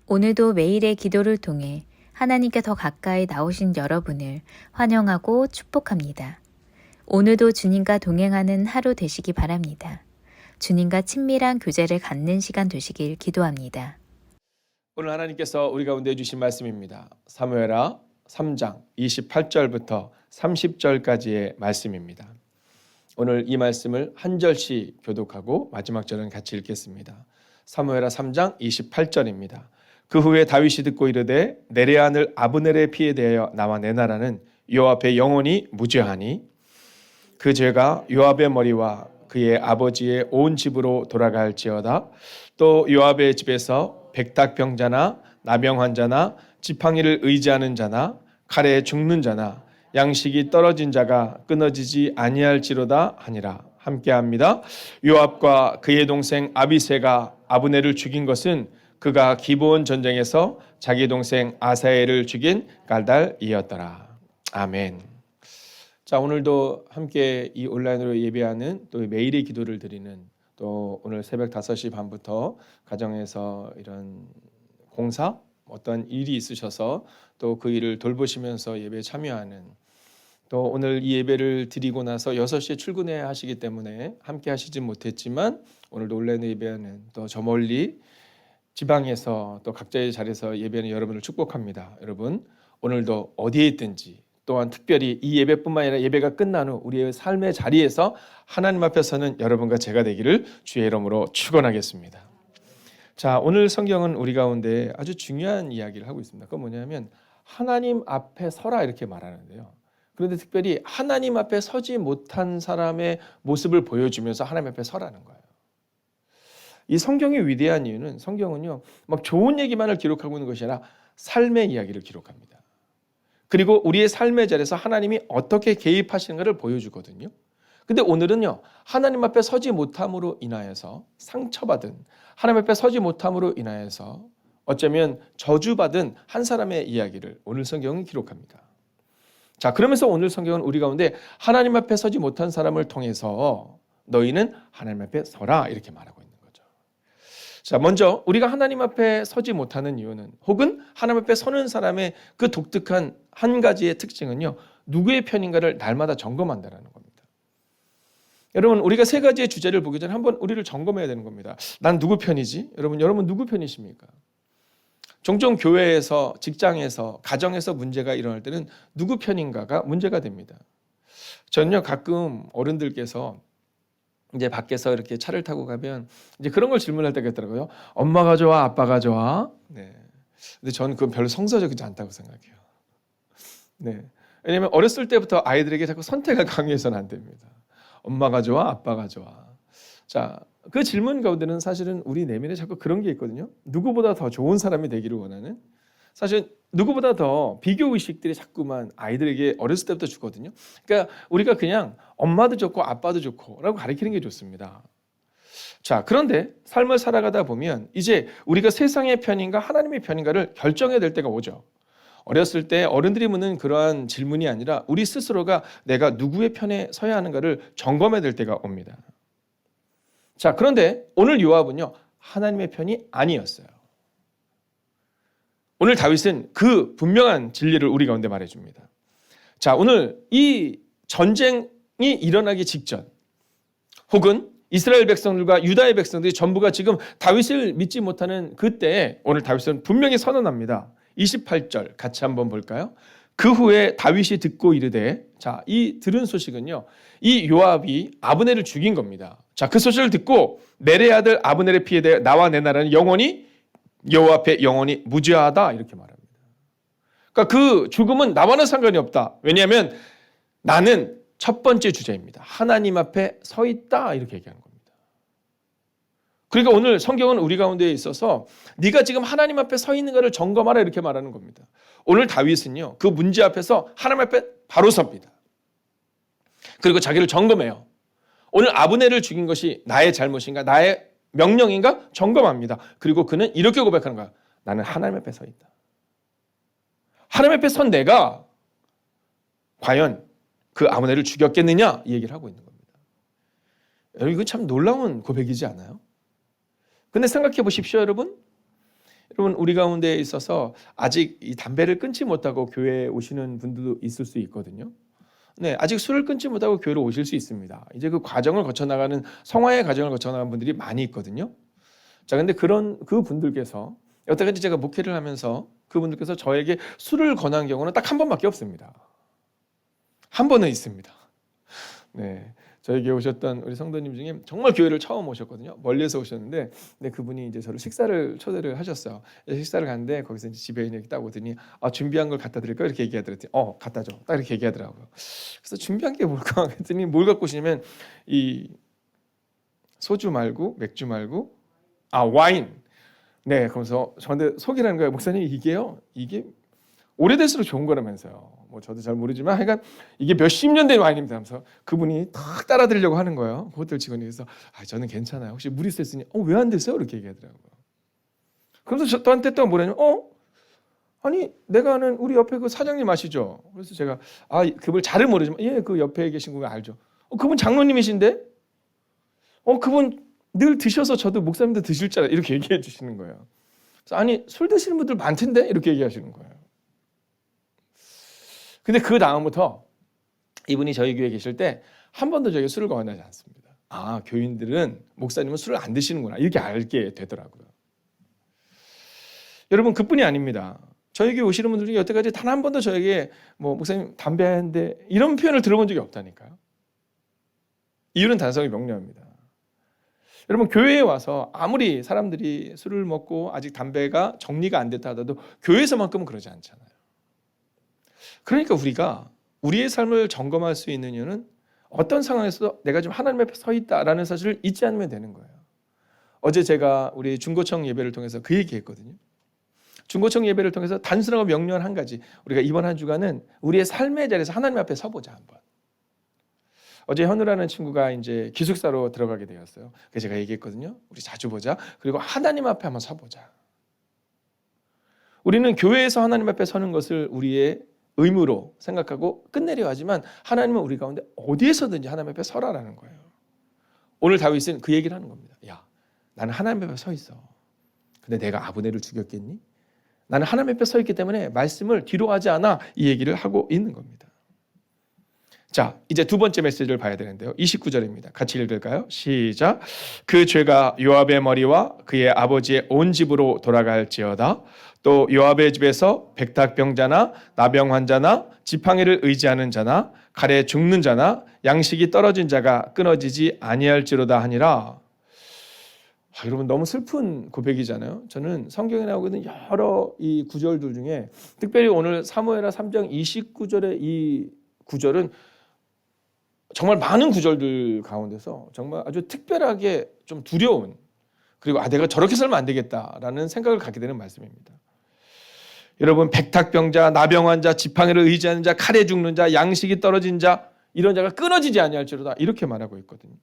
오늘도 매일의 기도를 통해 하나님께 더 가까이 나오신 여러분을 환영하고 축복합니다. 오늘도 주님과 동행하는 하루 되시기 바랍니다. 주님과 친밀한 교제를 갖는 시간 되시길 기도합니다. 오늘 하나님께서 우리 가운데 주신 말씀입니다. 사무엘하 3장 28절부터 30절까지의 말씀입니다. 오늘 이 말씀을 한 절씩 교독하고 마지막 절은 같이 읽겠습니다. 사무엘하 3장 28절입니다. 그 후에 다윗이 듣고 이르되 내레 아들 아브넬의 피에 대하여 나와 내 나라는 요압의 영혼이 무죄하니 그 죄가 요압의 머리와 그의 아버지의 온 집으로 돌아갈지어다. 또 요압의 집에서 백탁병자나 나병 환자나 지팡이를 의지하는 자나 칼에 죽는 자나 양식이 떨어진 자가 끊어지지 아니할지로다 하니라. 함께합니다. 요압과 그의 동생 아비새가 아브넬을 죽인 것은 그가 기브온 전쟁에서 자기 동생 아사엘을 죽인 갈달이었더라. 아멘. 자, 오늘도 함께 이 온라인으로 예배하는 또 매일의 기도를 드리는 또 오늘 새벽 5시 반부터 가정에서 이런 공사 어떤 일이 있으셔서 또 그 일을 돌보시면서 예배에 참여하는 또 오늘 이 예배를 드리고 나서 6시에 출근해야 하시기 때문에 함께 하시지 못했지만 오늘도 온라인 예배하는 또 저 멀리 지방에서 또 각자의 자리에서 예배하는 여러분을 축복합니다. 여러분 오늘도 어디에 있든지 또한 특별히 이 예배뿐만 아니라 예배가 끝난 후 우리의 삶의 자리에서 하나님 앞에 서는 여러분과 제가 되기를 주의 이름으로 축원하겠습니다. 자, 오늘 성경은 우리 가운데 아주 중요한 이야기를 하고 있습니다. 그건 뭐냐면 하나님 앞에 서라 이렇게 말하는데요. 그런데 특별히 하나님 앞에 서지 못한 사람의 모습을 보여주면서 하나님 앞에 서라는 거예요. 이 성경이 위대한 이유는 성경은요, 막 좋은 얘기만을 기록하고 있는 것이 아니라 삶의 이야기를 기록합니다. 그리고 우리의 삶의 자리에서 하나님이 어떻게 개입하시는가를 보여주거든요. 근데 오늘은요, 하나님 앞에 서지 못함으로 인하여서 상처받은, 하나님 앞에 서지 못함으로 인하여서 어쩌면 저주받은 한 사람의 이야기를 오늘 성경은 기록합니다. 자, 그러면서 오늘 성경은 우리 가운데 하나님 앞에 서지 못한 사람을 통해서 너희는 하나님 앞에 서라 이렇게 말하고 있는 거죠. 자, 먼저 우리가 하나님 앞에 서지 못하는 이유는 혹은 하나님 앞에 서는 사람의 그 독특한 한 가지의 특징은요, 누구의 편인가를 날마다 점검한다는 겁니다. 여러분, 우리가 세 가지의 주제를 보기 전에 한번 우리를 점검해야 되는 겁니다. 난 누구 편이지? 여러분 누구 편이십니까? 종종 교회에서, 직장에서, 가정에서 문제가 일어날 때는 누구 편인가가 문제가 됩니다. 저는요, 가끔 어른들께서 이제 밖에서 이렇게 차를 타고 가면 이제 그런 걸 질문할 때가 있더라고요. 엄마가 좋아, 아빠가 좋아? 네. 근데 저는 그건 별로 성서적이지 않다고 생각해요. 네. 왜냐하면 어렸을 때부터 아이들에게 자꾸 선택을 강요해서는 안 됩니다. 엄마가 좋아, 아빠가 좋아. 자, 그 질문 가운데는 사실은 우리 내면에 자꾸 그런 게 있거든요. 누구보다 더 좋은 사람이 되기를 원하는, 사실 누구보다 더 비교의식들이 자꾸만 아이들에게 어렸을 때부터 주거든요. 그러니까 우리가 그냥 엄마도 좋고 아빠도 좋고 라고 가르치는 게 좋습니다. 자, 그런데 삶을 살아가다 보면 이제 우리가 세상의 편인가 하나님의 편인가를 결정해야 될 때가 오죠. 어렸을 때 어른들이 묻는 그러한 질문이 아니라 우리 스스로가 내가 누구의 편에 서야 하는가를 점검해야 될 때가 옵니다. 자, 그런데 오늘 요압은요, 하나님의 편이 아니었어요. 오늘 다윗은 그 분명한 진리를 우리 가운데 말해줍니다. 자, 오늘 이 전쟁이 일어나기 직전 혹은 이스라엘 백성들과 유다의 백성들이 전부가 지금 다윗을 믿지 못하는 그때에 오늘 다윗은 분명히 선언합니다. 28절 같이 한번 볼까요? 그 후에 다윗이 듣고 이르되, 자, 이 들은 소식은요, 이 요압이 아브넬을 죽인 겁니다. 자, 그 소식을 듣고 넬의 아들 아브넬의 피에 대해 나와 내 나라는 영원히 여호와 앞에 영원히 무죄하다 이렇게 말합니다. 그러니까 그 죽음은 나와는 상관이 없다. 왜냐하면 나는 첫 번째 주제입니다. 하나님 앞에 서 있다 이렇게 얘기하는 겁니다. 그러니까 오늘 성경은 우리 가운데 있어서 네가 지금 하나님 앞에 서 있는가를 점검하라 이렇게 말하는 겁니다. 오늘 다윗은요, 그 문제 앞에서 하나님 앞에 바로 섭니다. 그리고 자기를 점검해요. 오늘 아브넬을 죽인 것이 나의 잘못인가, 나의 명령인가 점검합니다. 그리고 그는 이렇게 고백하는 거야. 나는 하나님 앞에 서 있다. 하나님 앞에 선 내가 과연 그 아브넬을 죽였겠느냐 이 얘기를 하고 있는 겁니다. 여러분, 이거 참 놀라운 고백이지 않아요? 근데 생각해 보십시오, 여러분. 여러분 우리 가운데 있어서 아직 이 담배를 끊지 못하고 교회에 오시는 분들도 있을 수 있거든요. 네, 아직 술을 끊지 못하고 교회로 오실 수 있습니다. 이제 그 과정을 거쳐 나가는 성화의 과정을 거쳐 나가는 분들이 많이 있거든요. 자, 근데 그런 그 분들께서 여태까지 제가 목회를 하면서 그분들께서 저에게 술을 권한 경우는 딱 한 번밖에 없습니다. 한 번은 있습니다. 네, 저에게 오셨던 우리 성도님 중에 정말 교회를 처음 오셨거든요. 멀리서 오셨는데, 네, 그분이 이제 저를 식사를 초대를 하셨어요. 식사를 갔는데 거기서 이제 집에 이렇게 딱 오더니 준비한 걸 갖다 드릴까 이렇게 얘기하더랬더니 갖다 줘. 딱 이렇게 얘기하더라고요. 그래서 준비한 게 뭘까 했더니 뭘 갖고 오시냐면 이 소주 말고 맥주 말고 와인. 네, 그러면서 저한테 소개하는 거예요. 목사님 이게요. 이게 오래될수록 좋은 거라면서요. 뭐 저도 잘 모르지만 하여간 이게 몇십 년 된 와인입니다 하면서 그분이 탁 따라 드리려고 하는 거예요. 그 호텔 직원이. 그래서 저는 괜찮아요. 혹시 물 있었으니 왜 안 됐어요? 이렇게 얘기하더라고요. 그래서 저한테 또 뭐냐면 아니 내가 아는 우리 옆에 그 사장님 아시죠? 그래서 제가 그분 잘은 모르지만 그 옆에 계신 분 알죠. 그분 장로님이신데 그분 늘 드셔서 저도 목사님도 드실 줄 알아 이렇게 얘기해 주시는 거예요. 그래서 아니 술 드시는 분들 많던데 이렇게 얘기하시는 거예요. 근데 그 다음부터 이분이 저희 교회에 계실 때 한 번도 저에게 술을 권하지 않습니다. 교인들은 목사님은 술을 안 드시는구나 이렇게 알게 되더라고요. 여러분 그뿐이 아닙니다. 저희 교회 오시는 분들 중에 여태까지 단 한 번도 저에게 목사님 담배 하는데 이런 표현을 들어본 적이 없다니까요. 이유는 단성이 명료합니다. 여러분 교회에 와서 아무리 사람들이 술을 먹고 아직 담배가 정리가 안 됐다 하더라도 교회에서만큼은 그러지 않잖아요. 그러니까 우리가 우리의 삶을 점검할 수 있는 이유는 어떤 상황에서 내가 지금 하나님 앞에 서 있다라는 사실을 잊지 않으면 되는 거예요. 어제 제가 우리 중고청 예배를 통해서 그 얘기했거든요. 중고청 예배를 통해서 단순하고 명료한 한 가지, 우리가 이번 한 주간은 우리의 삶의 자리에서 하나님 앞에 서보자 한번. 어제 현우라는 친구가 이제 기숙사로 들어가게 되었어요. 그래서 제가 얘기했거든요. 우리 자주 보자. 그리고 하나님 앞에 한번 서보자. 우리는 교회에서 하나님 앞에 서는 것을 우리의 의무로 생각하고 끝내려 하지만 하나님은 우리 가운데 어디에서든지 하나님 앞에 서라라는 거예요. 오늘 다윗은 그 얘기를 하는 겁니다. 나는 하나님 앞에 서 있어. 근데 내가 아브넬을 죽였겠니? 나는 하나님 앞에 서 있기 때문에 말씀을 뒤로 하지 않아. 이 얘기를 하고 있는 겁니다. 자, 이제 두 번째 메시지를 봐야 되는데요. 29절입니다. 같이 읽을까요? 시작. 그 죄가 요압의 머리와 그의 아버지의 온 집으로 돌아갈지어다. 또 요압의 집에서 백탁병자나 나병 환자나 지팡이를 의지하는 자나 칼에 죽는 자나 양식이 떨어진 자가 끊어지지 아니할지로다 하니라. 여러분 너무 슬픈 고백이잖아요. 저는 성경에 나오고 있는 여러 이 구절들 중에 특별히 오늘 사무엘하 3장 29절의 이 구절은 정말 많은 구절들 가운데서 정말 아주 특별하게 좀 두려운, 그리고 내가 저렇게 살면 안 되겠다라는 생각을 갖게 되는 말씀입니다. 여러분 백탁병자, 나병 환자, 지팡이를 의지하는 자, 칼에 죽는 자, 양식이 떨어진 자, 이런 자가 끊어지지 아니할지로다 이렇게 말하고 있거든요.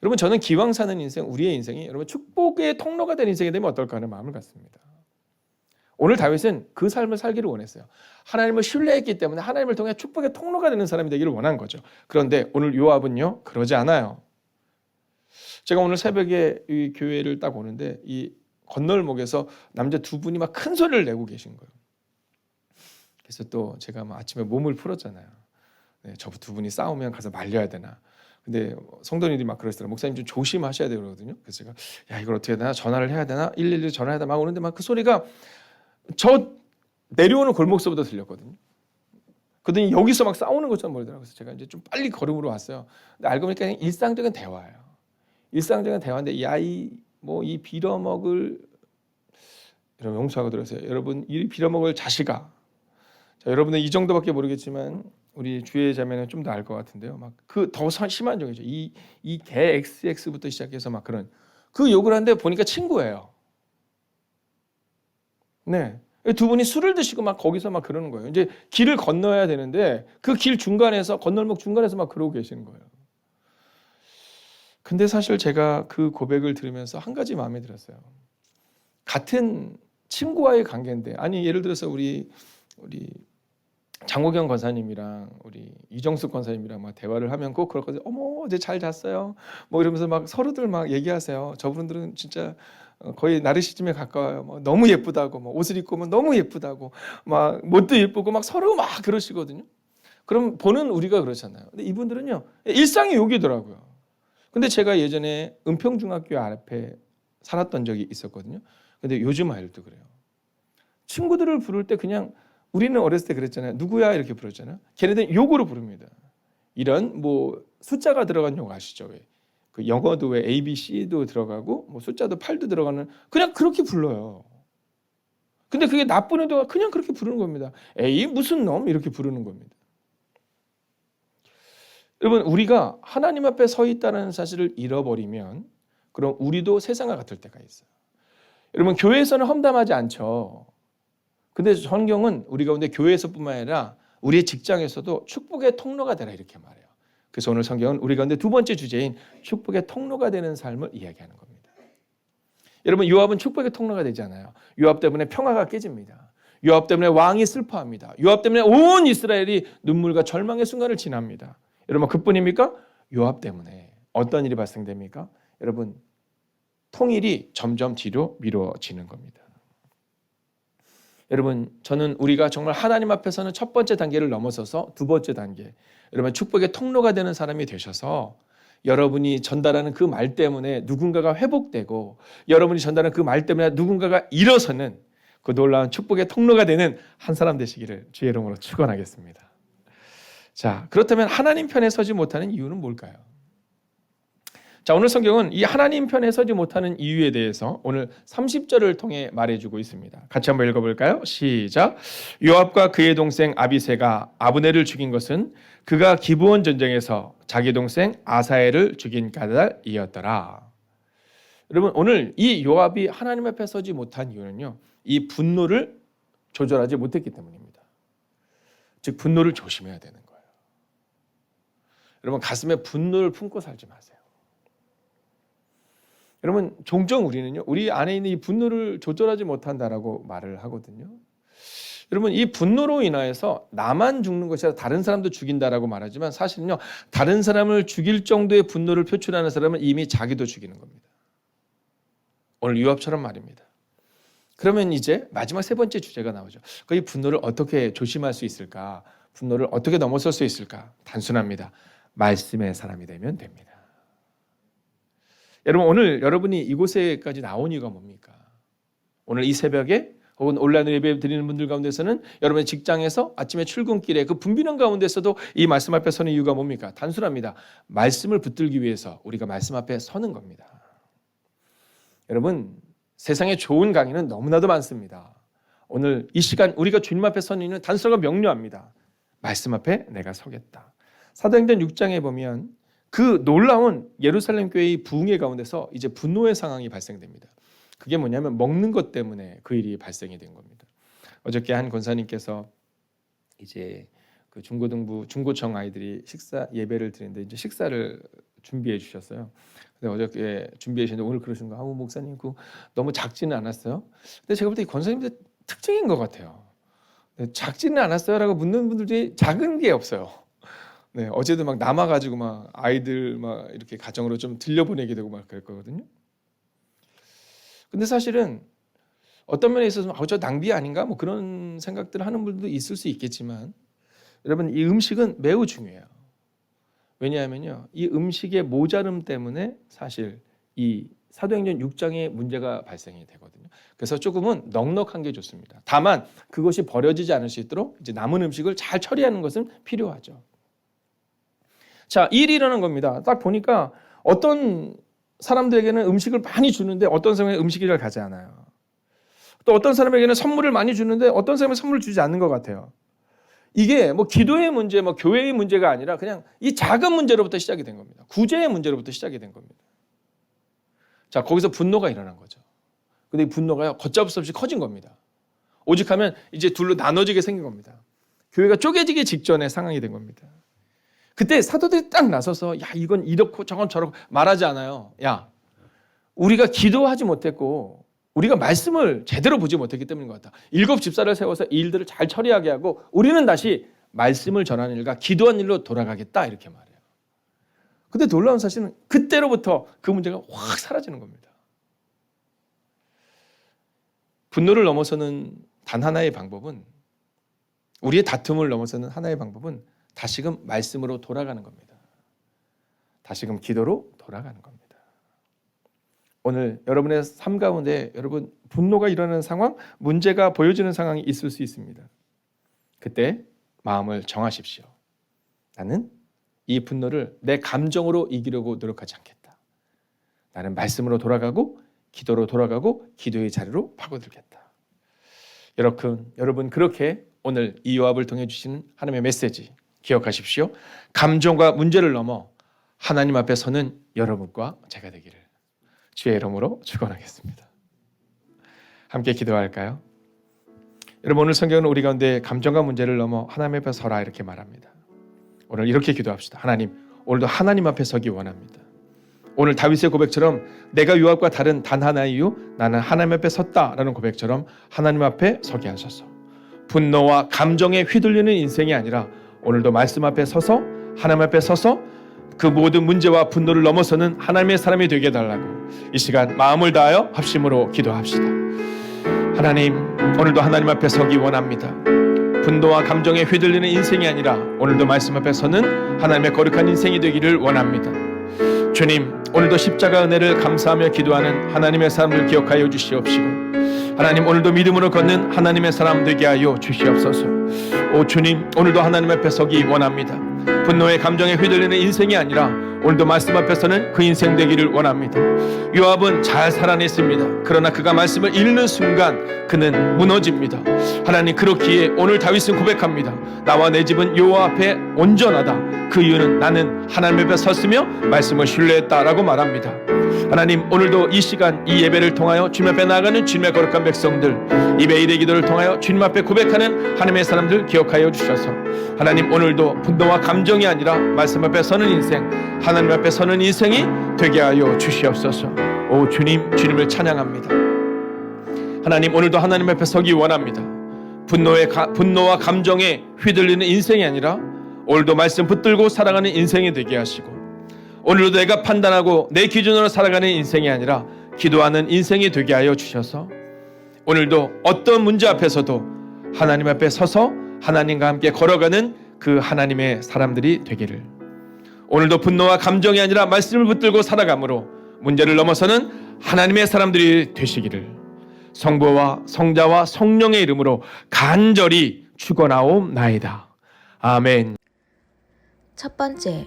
여러분 저는 기왕 사는 인생, 우리의 인생이 여러분 축복의 통로가 되는 인생이 되면 어떨까 하는 마음을 갖습니다. 오늘 다윗은 그 삶을 살기를 원했어요. 하나님을 신뢰했기 때문에 하나님을 통해 축복의 통로가 되는 사람이 되기를 원한 거죠. 그런데 오늘 요압은요 그러지 않아요. 제가 오늘 새벽에 이 교회를 딱 오는데 이 건널목에서 남자 두 분이 막 큰 소리를 내고 계신 거예요. 그래서 또 제가 아침에 몸을 풀었잖아요. 저 두 분이 싸우면 가서 말려야 되나. 근데 성도님들이 막 그러시더라고요. 목사님 좀 조심하셔야 돼요 그러거든요. 그래서 제가 이걸 어떻게 해야 되나, 전화를 해야 되나, 112 전화해야 되나 막 오는데 막 그 소리가 저 내려오는 골목서부터 들렸거든요. 그러더니 여기서 막 싸우는 것처럼 보이더라고요. 그래서 제가 이제 좀 빨리 걸음으로 왔어요. 근데 알고 보니까 일상적인 대화예요. 일상적인 대화인데 이 빌어먹을, 여러분 용서하고 들으세요. 여러분 이 빌어먹을 자식아. 자, 여러분은 이 정도밖에 모르겠지만 우리 주의 자매는 좀 더 알 것 같은데요. 막 그 더 심한 종이죠. 이 개 XX부터 시작해서 막 그런 그 욕을 하는데 보니까 친구예요. 네. 두 분이 술을 드시고 막 거기서 막 그러는 거예요. 이제 길을 건너야 되는데 그 길 중간에서, 건널목 중간에서 막 그러고 계시는 거예요. 근데 사실 제가 그 고백을 들으면서 한 가지 마음에 들었어요. 같은 친구와의 관계인데, 아니 예를 들어서 우리 장호경 권사님이랑 우리 이정숙 권사님이랑 막 대화를 하면 꼭 그럴 거든요. 어머 어제 잘 잤어요. 뭐 이러면서 막 서로들 막 얘기하세요. 저분들은 진짜 거의 나르시즘에 가까워요. 뭐 너무 예쁘다고, 뭐 옷을 입고 오면 너무 예쁘다고, 막 옷도 예쁘고 막 서로 막 그러시거든요. 그럼 보는 우리가 그렇잖아요. 근데 이분들은요, 일상이 여기더라고요. 근데 제가 예전에 은평중학교 앞에 살았던 적이 있었거든요. 근데 요즘 아이들도 그래요. 친구들을 부를 때 그냥 우리는 어렸을 때 그랬잖아요. 누구야 이렇게 불렀잖아요. 걔네들은 욕으로 부릅니다. 이런 뭐 숫자가 들어간 욕 아시죠? 왜? 그 영어도 왜 A, B, C도 들어가고 뭐 숫자도 8도 들어가는 그냥 그렇게 불러요. 근데 그게 나쁜 애도가 그냥 그렇게 부르는 겁니다. 에이 무슨 놈 이렇게 부르는 겁니다. 여러분 우리가 하나님 앞에 서 있다는 사실을 잃어버리면 그럼 우리도 세상과 같을 때가 있어요. 여러분 교회에서는 험담하지 않죠. 근데 성경은 우리 가운데 교회에서뿐만 아니라 우리의 직장에서도 축복의 통로가 되라 이렇게 말해요. 그래서 오늘 성경은 우리 가운데 두 번째 주제인 축복의 통로가 되는 삶을 이야기하는 겁니다. 여러분 요압은 축복의 통로가 되지 않아요. 요압 때문에 평화가 깨집니다. 요압 때문에 왕이 슬퍼합니다. 요압 때문에 온 이스라엘이 눈물과 절망의 순간을 지납니다. 여러분 그뿐입니까? 요압 때문에 어떤 일이 발생됩니까? 여러분 통일이 점점 뒤로 미뤄지는 겁니다. 여러분 저는 우리가 정말 하나님 앞에서는 첫 번째 단계를 넘어서서 두 번째 단계 여러분 축복의 통로가 되는 사람이 되셔서 여러분이 전달하는 그 말 때문에 누군가가 회복되고 여러분이 전달하는 그 말 때문에 누군가가 일어서는 그 놀라운 축복의 통로가 되는 한 사람 되시기를 주의 이름으로 축원하겠습니다. 자, 그렇다면 하나님 편에 서지 못하는 이유는 뭘까요? 자, 오늘 성경은 이 하나님 편에 서지 못하는 이유에 대해서 오늘 30절을 통해 말해주고 있습니다. 같이 한번 읽어볼까요? 시작. 요압과 그의 동생 아비새가 아브넬을 죽인 것은 그가 기브온 전쟁에서 자기 동생 아사엘을 죽인 까닭이었더라. 여러분 오늘 이 요압이 하나님 앞에 서지 못한 이유는요. 이 분노를 조절하지 못했기 때문입니다. 즉 분노를 조심해야 되는 거예요. 여러분 가슴에 분노를 품고 살지 마세요. 여러분 종종 우리는요 우리 안에 있는 이 분노를 조절하지 못한다라고 말을 하거든요. 여러분 이 분노로 인하여서 나만 죽는 것이 아니라 다른 사람도 죽인다라고 말하지만 사실은요 다른 사람을 죽일 정도의 분노를 표출하는 사람은 이미 자기도 죽이는 겁니다. 오늘 요압처럼 말입니다. 그러면 이제 마지막 세 번째 주제가 나오죠. 이 분노를 어떻게 조심할 수 있을까? 분노를 어떻게 넘어설 수 있을까? 단순합니다. 말씀의 사람이 되면 됩니다. 여러분 오늘 여러분이 이곳에까지 나온 이유가 뭡니까? 오늘 이 새벽에 혹은 온라인으로 예배 드리는 분들 가운데서는 여러분의 직장에서 아침에 출근길에 그 붐비는 가운데서도 이 말씀 앞에 서는 이유가 뭡니까? 단순합니다. 말씀을 붙들기 위해서 우리가 말씀 앞에 서는 겁니다. 여러분 세상에 좋은 강의는 너무나도 많습니다. 오늘 이 시간 우리가 주님 앞에 서는 이유는 단순하고 명료합니다. 말씀 앞에 내가 서겠다. 사도행전 6장에 보면 그 놀라운 예루살렘 교회의 부흥의 가운데서 이제 분노의 상황이 발생됩니다. 그게 뭐냐면 먹는 것 때문에 그 일이 발생이 된 겁니다. 어저께 한 권사님께서 이제 그 중고등부 중고청 아이들이 식사 예배를 드리는데 이제 식사를 준비해 주셨어요. 근데 어저께 준비해 주셨는데 오늘 그러신 거 목사님 그 너무 작지는 않았어요? 근데 제가 볼 때 이 권사님들 특징인 것 같아요. 작지는 않았어요라고 묻는 분들이 작은 게 없어요. 네, 어제도 막 남아가지고 막 아이들 막 이렇게 가정으로 좀 들려보내게 되고 막 그랬거든요. 근데 사실은 어떤 면에 있어서 저 낭비 아닌가 뭐 그런 생각들을 하는 분들도 있을 수 있겠지만 여러분 이 음식은 매우 중요해요. 왜냐하면요 이 음식의 모자름 때문에 사실 이 사도행전 6장에 문제가 발생이 되거든요. 그래서 조금은 넉넉한 게 좋습니다. 다만 그것이 버려지지 않을 수 있도록 이제 남은 음식을 잘 처리하는 것은 필요하죠. 자, 이 일이 일어난 겁니다. 딱 보니까 어떤 사람들에게는 음식을 많이 주는데 어떤 사람에게 음식이 잘 가지 않아요. 또 어떤 사람에게는 선물을 많이 주는데 어떤 사람은 선물을 주지 않는 것 같아요. 이게 뭐 기도의 문제, 뭐 교회의 문제가 아니라 그냥 이 작은 문제로부터 시작이 된 겁니다. 구제의 문제로부터 시작이 된 겁니다. 자, 거기서 분노가 일어난 거죠. 근데 이 분노가 걷잡을 수 없이 커진 겁니다. 오직하면 이제 둘로 나눠지게 생긴 겁니다. 교회가 쪼개지기 직전의 상황이 된 겁니다. 그때 사도들이 딱 나서서 야 이건 이렇고 저건 저렇고 말하지 않아요. 야 우리가 기도하지 못했고 우리가 말씀을 제대로 보지 못했기 때문인 것 같다. 7 집사를 세워서 이 일들을 잘 처리하게 하고 우리는 다시 말씀을 전하는 일과 기도한 일로 돌아가겠다 이렇게 말해요. 근데 놀라운 사실은 그때로부터 그 문제가 확 사라지는 겁니다. 분노를 넘어서는 단 하나의 방법은, 우리의 다툼을 넘어서는 하나의 방법은 다시금 말씀으로 돌아가는 겁니다. 다시금 기도로 돌아가는 겁니다. 오늘 여러분의 삶 가운데 여러분 분노가 일어나는 상황, 문제가 보여지는 상황이 있을 수 있습니다. 그때 마음을 정하십시오. 나는 이 분노를 내 감정으로 이기려고 노력하지 않겠다. 나는 말씀으로 돌아가고 기도로 돌아가고 기도의 자리로 파고들겠다. 여러분 그렇게 오늘 이 요압을 통해 주시는 하나님의 메시지 기억하십시오. 감정과 문제를 넘어 하나님 앞에 서는 여러분과 제가 되기를 주의 이름으로 축원하겠습니다. 함께 기도할까요? 여러분 오늘 성경은 우리 가운데 감정과 문제를 넘어 하나님 앞에 서라 이렇게 말합니다. 오늘 이렇게 기도합시다. 하나님, 오늘도 하나님 앞에 서기 원합니다. 오늘 다윗의 고백처럼 내가 요압과 다른 단 하나의 이유, 나는 하나님 앞에 섰다라는 고백처럼 하나님 앞에 서게 하소서. 분노와 감정에 휘둘리는 인생이 아니라 오늘도 말씀 앞에 서서 하나님 앞에 서서 그 모든 문제와 분노를 넘어서는 하나님의 사람이 되게 해달라고 이 시간 마음을 다하여 합심으로 기도합시다. 하나님, 오늘도 하나님 앞에 서기 원합니다. 분노와 감정에 휘둘리는 인생이 아니라 오늘도 말씀 앞에 서는 하나님의 거룩한 인생이 되기를 원합니다. 주님, 오늘도 십자가 은혜를 감사하며 기도하는 하나님의 사람들 기억하여 주시옵시고, 하나님 오늘도 믿음으로 걷는 하나님의 사람 되게 하여 주시옵소서. 오 주님, 오늘도 하나님 앞에 서기 원합니다. 분노의 감정에 휘둘리는 인생이 아니라 오늘도 말씀 앞에서는 그 인생 되기를 원합니다. 요압은 잘 살아냈습니다. 그러나 그가 말씀을 읽는 순간 그는 무너집니다. 하나님, 그렇기에 오늘 다윗은 고백합니다. 나와 내 집은 여호와 앞에 온전하다. 그 이유는 나는 하나님 앞에 섰으며 말씀을 신뢰했다라고 말합니다. 하나님, 오늘도 이 시간 이 예배를 통하여 주님 앞에 나아가는 주님의 거룩한 백성들, 이 매일의 기도를 통하여 주님 앞에 고백하는 하나님의 사람들 기억하여 주셔서 하나님, 오늘도 분노와 감정이 아니라 말씀 앞에 서는 인생, 하나님 앞에 서는 인생이 되게 하여 주시옵소서. 오 주님, 주님을 찬양합니다. 하나님, 오늘도 하나님 앞에 서기 원합니다. 분노와 감정에 휘둘리는 인생이 아니라 오늘도 말씀 붙들고 살아가는 인생이 되게 하시고, 오늘도 내가 판단하고 내 기준으로 살아가는 인생이 아니라 기도하는 인생이 되게 하여 주셔서 오늘도 어떤 문제 앞에서도 하나님 앞에 서서 하나님과 함께 걸어가는 그 하나님의 사람들이 되기를, 오늘도 분노와 감정이 아니라 말씀을 붙들고 살아감으로 문제를 넘어서는 하나님의 사람들이 되시기를 성부와 성자와 성령의 이름으로 간절히 축원하옵나이다. 아멘. 첫 번째,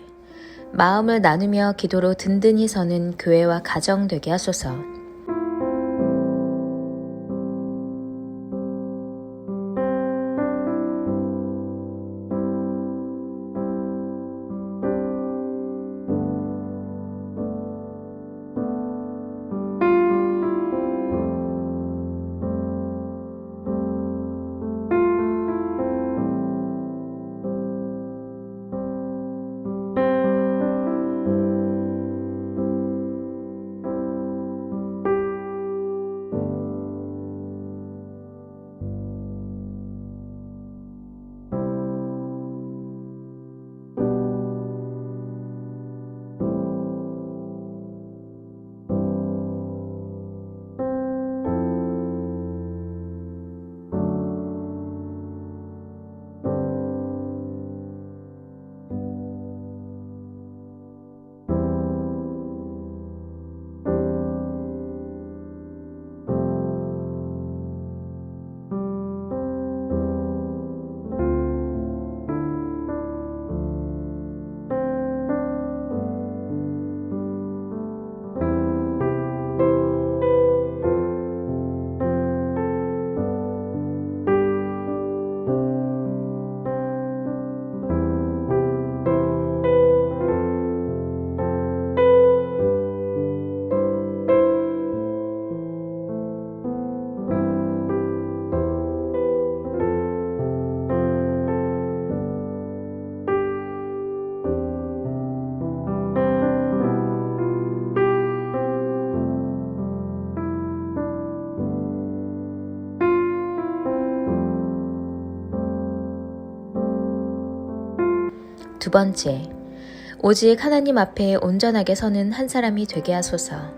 마음을 나누며 기도로 든든히 서는 교회와 가정 되게 하소서. 두 번째, 오직 하나님 앞에 온전하게 서는 한 사람이 되게 하소서.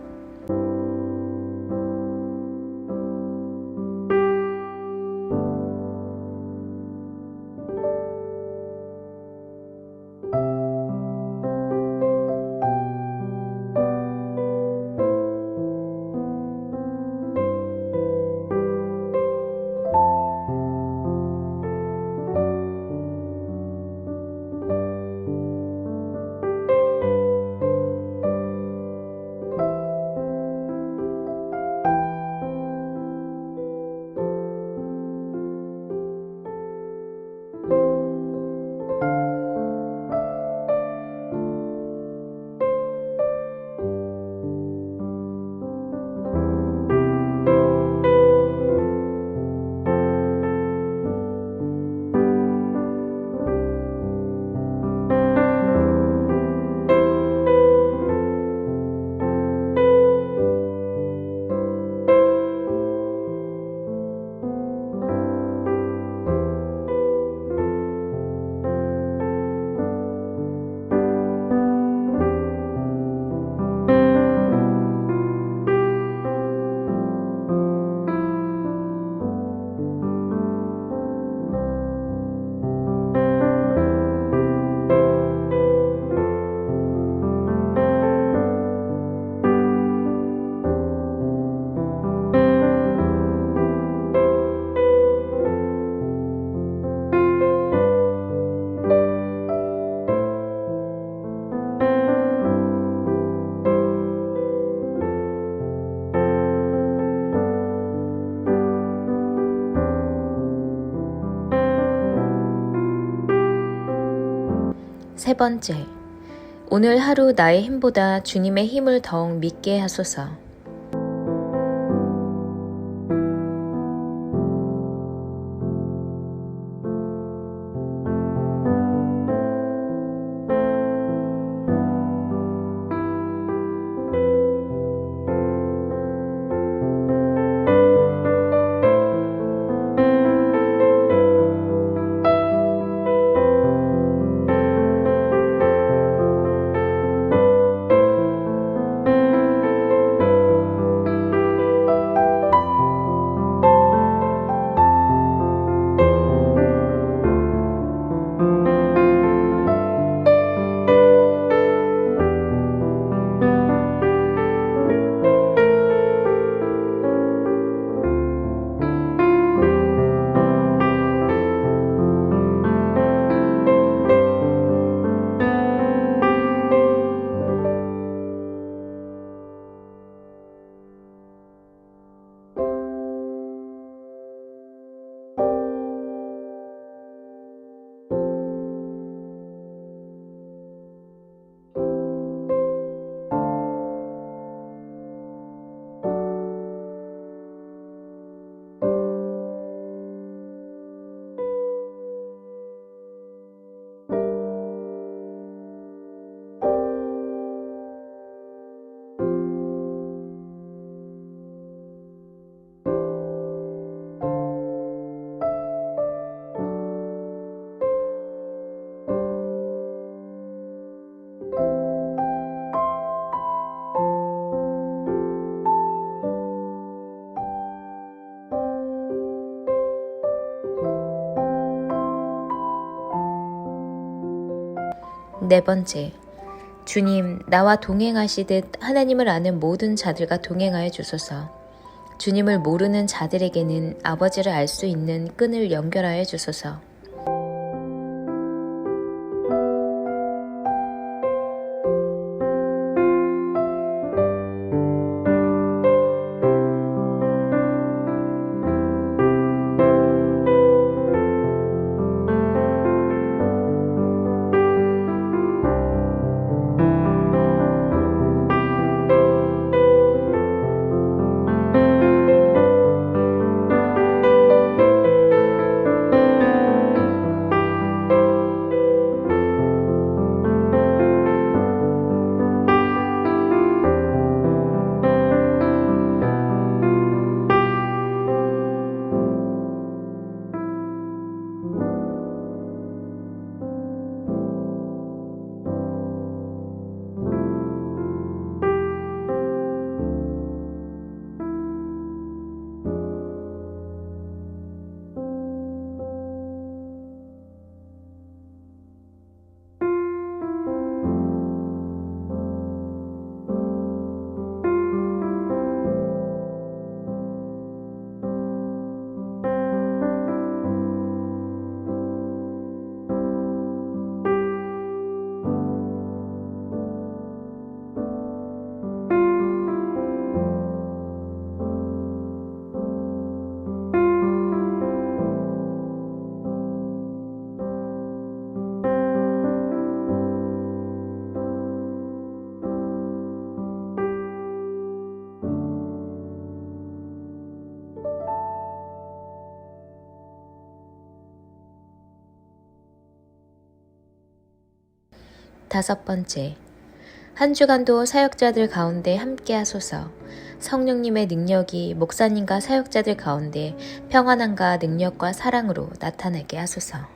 세 번째, 오늘 하루 나의 힘보다 주님의 힘을 더욱 믿게 하소서. 네 번째, 주님, 나와 동행하시듯 하나님을 아는 모든 자들과 동행하여 주소서. 주님을 모르는 자들에게는 아버지를 알 수 있는 끈을 연결하여 주소서. 다섯 번째, 한 주간도 사역자들 가운데 함께 하소서. 성령님의 능력이 목사님과 사역자들 가운데 평안함과 능력과 사랑으로 나타나게 하소서.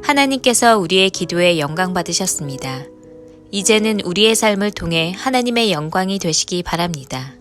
하나님께서 우리의 기도에 영광 받으셨습니다. 이제는 우리의 삶을 통해 하나님의 영광이 되시기 바랍니다.